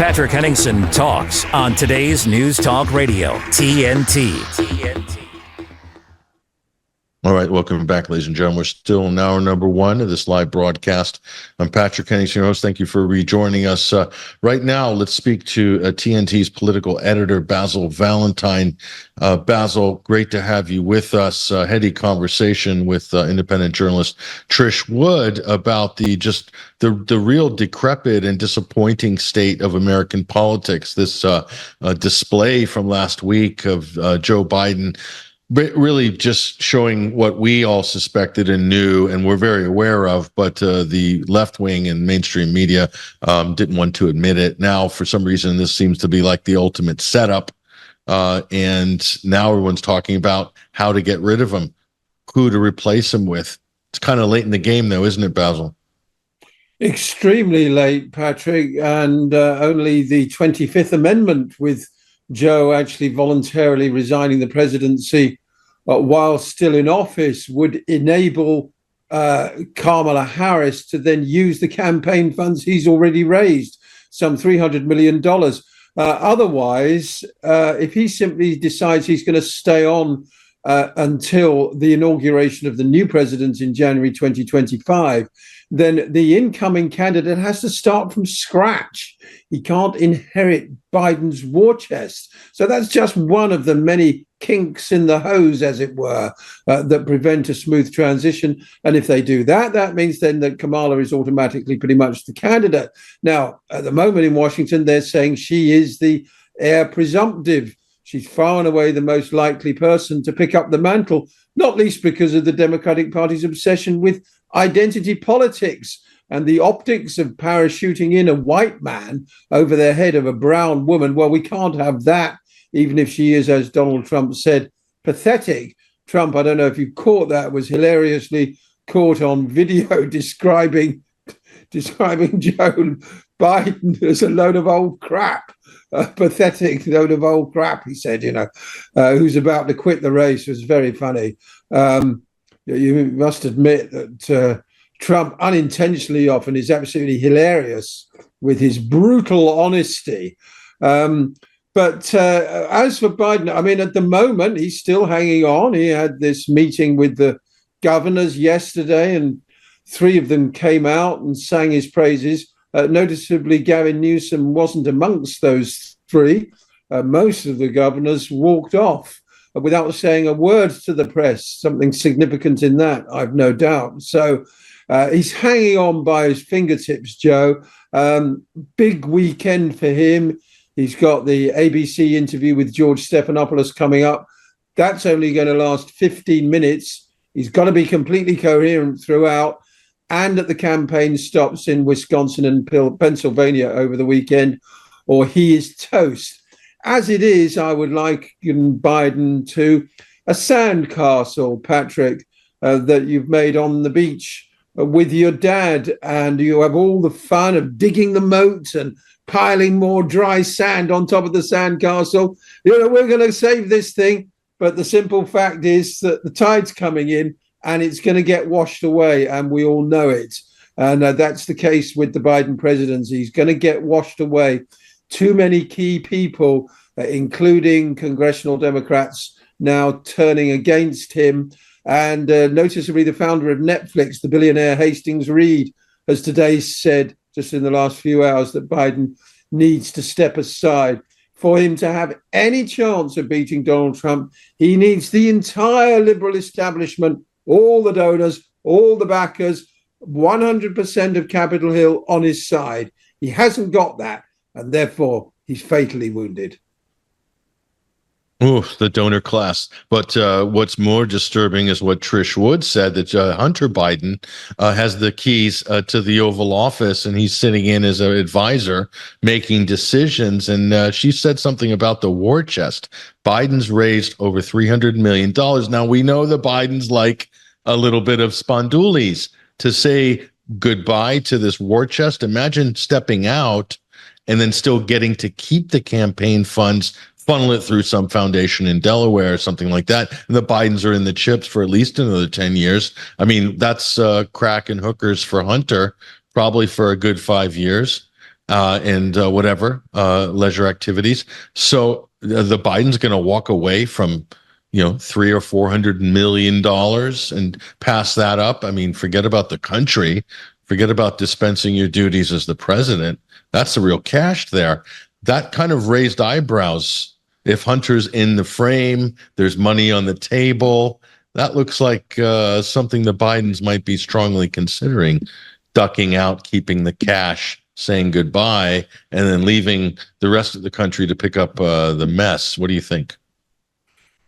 Patrick Henningsen talks on today's News Talk Radio, TNT. All right, welcome back, ladies and gentlemen. We're still in hour number one of this live broadcast. I'm Patrick Henningsen, your host. Thank you for rejoining us. Right now, let's speak to TNT's political editor, Basil Valentine. Basil, great to have you with us. Heady conversation with independent journalist Trish Wood about the real decrepit and disappointing state of American politics. This display from last week of Joe Biden really just showing what we all suspected and knew and were very aware of, but the left wing and mainstream media didn't want to admit it. Now, for some reason, this seems to be like the ultimate setup. And now everyone's talking about how to get rid of him, who to replace him with. It's kind of late in the game, though, isn't it, Basil? Extremely late, Patrick, and only the 25th Amendment, with Joe actually voluntarily resigning the presidency while still in office, would enable Kamala Harris to then use the campaign funds he's already raised, some $300 million. Otherwise, if he simply decides he's going to stay on until the inauguration of the new president in January 2025, then the incoming candidate has to start from scratch. He can't inherit Biden's war chest. So that's just one of the many kinks in the hose, as it were, that prevent a smooth transition. And if they do that, that means then that Kamala is automatically pretty much the candidate. Now, at the moment in Washington, they're saying she is the heir presumptive. She's far and away the most likely person to pick up the mantle, not least because of the Democratic Party's obsession with identity politics and the optics of parachuting in a white man over the head of a brown woman. Well, we can't have that, even if she is, as Donald Trump said, pathetic. Trump, I don't know if you caught that, was hilariously caught on video describing Joe Biden as a load of old crap. A pathetic load of old crap, he said, who's about to quit the race. It was very funny. You must admit that Trump unintentionally often is absolutely hilarious with his brutal honesty. But as for Biden, I mean, at the moment, he's still hanging on. He had this meeting with the governors yesterday, and three of them came out and sang his praises. Noticeably, Gavin Newsom wasn't amongst those three. Most of the governors walked off without saying a word to the press. Something significant in that, I've no doubt. So he's hanging on by his fingertips, Joe. Big weekend for him. He's got the ABC interview with George Stephanopoulos coming up. That's only going to last 15 minutes. He's got to be completely coherent throughout. And at the campaign stops in Wisconsin and Pennsylvania over the weekend, or he is toast. As it is, I would like Biden to a sandcastle, Patrick, that you've made on the beach with your dad, and you have all the fun of digging the moat and piling more dry sand on top of the sandcastle. We're going to save this thing, but the simple fact is that the tide's coming in, and it's going to get washed away, and we all know it. And that's the case with the Biden presidency. He's going to get washed away. Too many key people, including congressional Democrats, now turning against him. And noticeably, the founder of Netflix, the billionaire Hastings Reed, has today said, just in the last few hours, that Biden needs to step aside. For him to have any chance of beating Donald Trump, he needs the entire liberal establishment, all the donors, all the backers, 100% of Capitol Hill on his side. He hasn't got that, and therefore he's fatally wounded. Ooh, the donor class. But what's more disturbing is what Trish Wood said, that Hunter Biden has the keys to the Oval Office, and he's sitting in as an advisor making decisions. And she said something about the war chest. Biden's raised over $300 million. Now, we know the Bidens like a little bit of spondoolies. To say goodbye to this war chest, imagine stepping out and then still getting to keep the campaign funds, funnel it through some foundation in Delaware or something like that. And the Bidens are in the chips for at least another 10 years. I mean, that's crack and hookers for Hunter, probably for a good 5 years. and whatever leisure activities. So the Biden's going to walk away from, $300 or $400 million and pass that up. I mean, forget about the country, forget about dispensing your duties as the president. That's the real cash there. That kind of raised eyebrows. If Hunter's in the frame, there's money on the table. That looks like something the Bidens might be strongly considering, ducking out, keeping the cash, saying goodbye, and then leaving the rest of the country to pick up the mess. What do you think?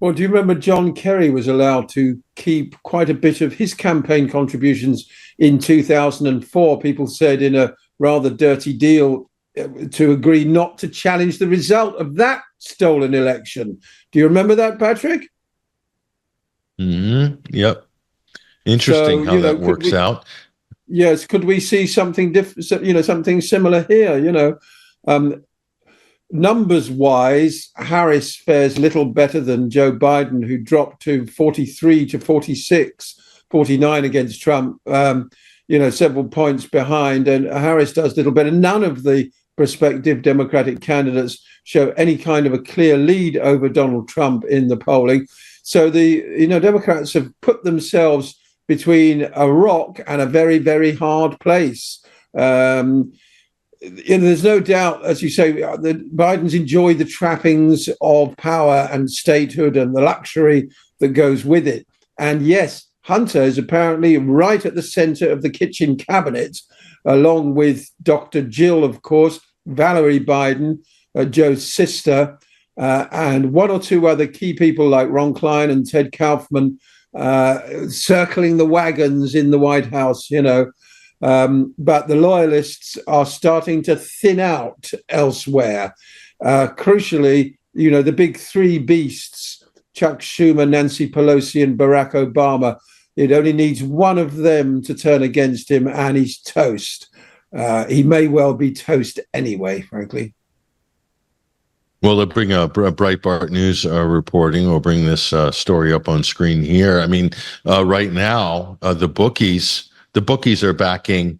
Well, do you remember John Kerry was allowed to keep quite a bit of his campaign contributions in 2004? People said in a rather dirty deal to agree not to challenge the result of that stolen election. Do you remember that, Patrick? Yep. Interesting how that works out. Yes. Could we see something different? Something similar here? Numbers wise, Harris fares little better than Joe Biden, who dropped to 43 to 46, 49 against Trump. Several points behind, and Harris does little better. None of the prospective Democratic candidates show any kind of a clear lead over Donald Trump in the polling. So the Democrats have put themselves between a rock and a very, very hard place. There's no doubt, as you say, the Bidens enjoy the trappings of power and statehood and the luxury that goes with it. And yes, Hunter is apparently right at the center of the kitchen cabinet, along with Dr. Jill, of course, Valerie Biden, Joe's sister, and one or two other key people like Ron Klein and Ted Kaufman circling the wagons in the White House, but the loyalists are starting to thin out elsewhere. Crucially, the big three beasts, Chuck Schumer, Nancy Pelosi, and Barack Obama, it only needs one of them to turn against him and he's toast. He may well be toast anyway, frankly. Well, they'll bring a Breitbart News reporting. We'll bring this story up on screen here. I mean, right now, the bookies are backing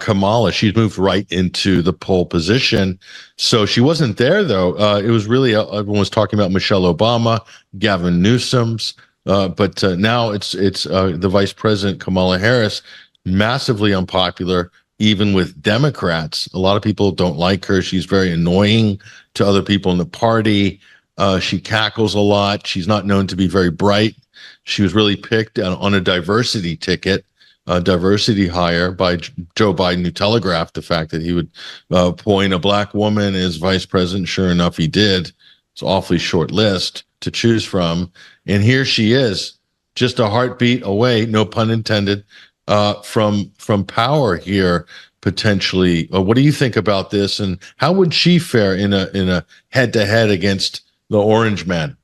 Kamala. She's moved right into the pole position. So she wasn't there, though. It was really, everyone was talking about Michelle Obama, Gavin Newsom's, but now it's the Vice President, Kamala Harris, massively unpopular, even with Democrats. A lot of people don't like her. She's very annoying to other people in the party. She cackles a lot. She's not known to be very bright. She was really picked on a diversity ticket, diversity hire by Joe Biden, who telegraphed the fact that he would appoint a black woman as vice president. Sure enough, he did. It's an awfully short list to choose from. And here she is, just a heartbeat away, no pun intended, from power here, potentially. What do you think about this, and how would she fare in a head-to-head against the Orange Man?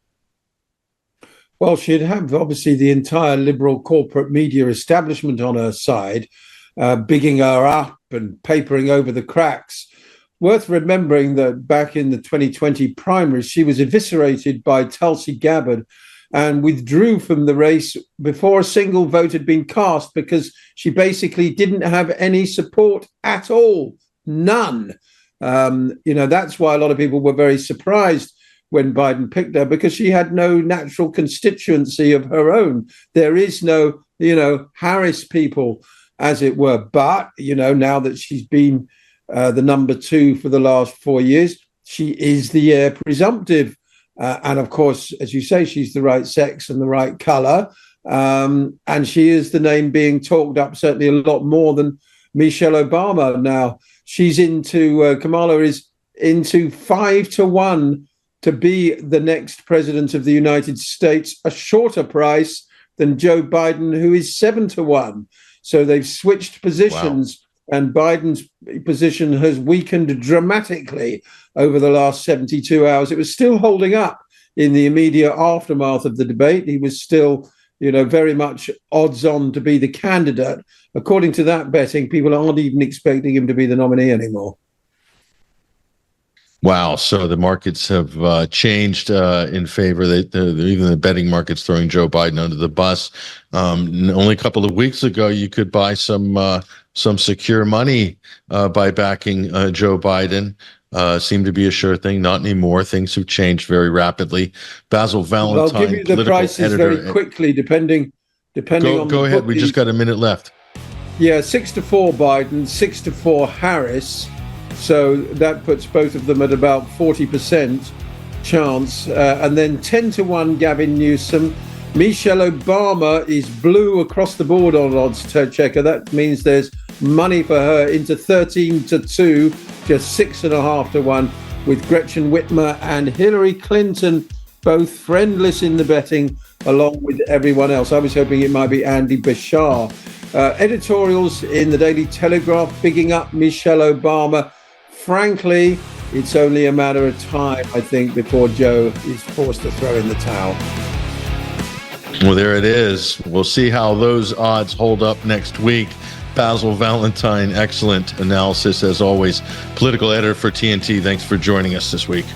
Well, she'd have obviously the entire liberal corporate media establishment on her side, bigging her up and papering over the cracks. Worth remembering that back in the 2020 primaries, she was eviscerated by Tulsi Gabbard and withdrew from the race before a single vote had been cast because she basically didn't have any support at all. None. That's why a lot of people were very surprised when Biden picked her, because she had no natural constituency of her own. There is no, Harris people, as it were. But, now that she's been the number two for the last 4 years, she is the heir presumptive. And of course, as you say, she's the right sex and the right color. And she is the name being talked up certainly a lot more than Michelle Obama. Now, Kamala is into 5-1 to be the next president of the United States, a shorter price than Joe Biden, who is 7-1. So they've switched positions. Wow. And Biden's position has weakened dramatically over the last 72 hours. It was still holding up in the immediate aftermath of the debate. He was still, very much odds on to be the candidate. According to that betting, people aren't even expecting him to be the nominee anymore. Wow. So the markets have changed in favor. Even the betting market's throwing Joe Biden under the bus. Only a couple of weeks ago, you could buy some secure money by backing Joe Biden. Seemed to be a sure thing. Not anymore. Things have changed very rapidly. Basil Valentine, I'll give you the prices very quickly, depending on Go ahead. We just got a minute left. Yeah, 6-4 Biden, 6-4 Harris. So that puts both of them at about 40% chance. And then 10-1 Gavin Newsom. Michelle Obama is blue across the board on odds checker. That means there's money for her into 13-2, just 6.5-1, with Gretchen Whitmer and Hillary Clinton both friendless in the betting, along with everyone else. I was hoping it might be Andy Bashar. Editorials in the Daily Telegraph bigging up Michelle Obama. Frankly, it's only a matter of time, I think, before Joe is forced to throw in the towel. Well, there it is. We'll see how those odds hold up next week. Basil Valentine, excellent analysis as always. Political editor for TNT. Thanks for joining us this week.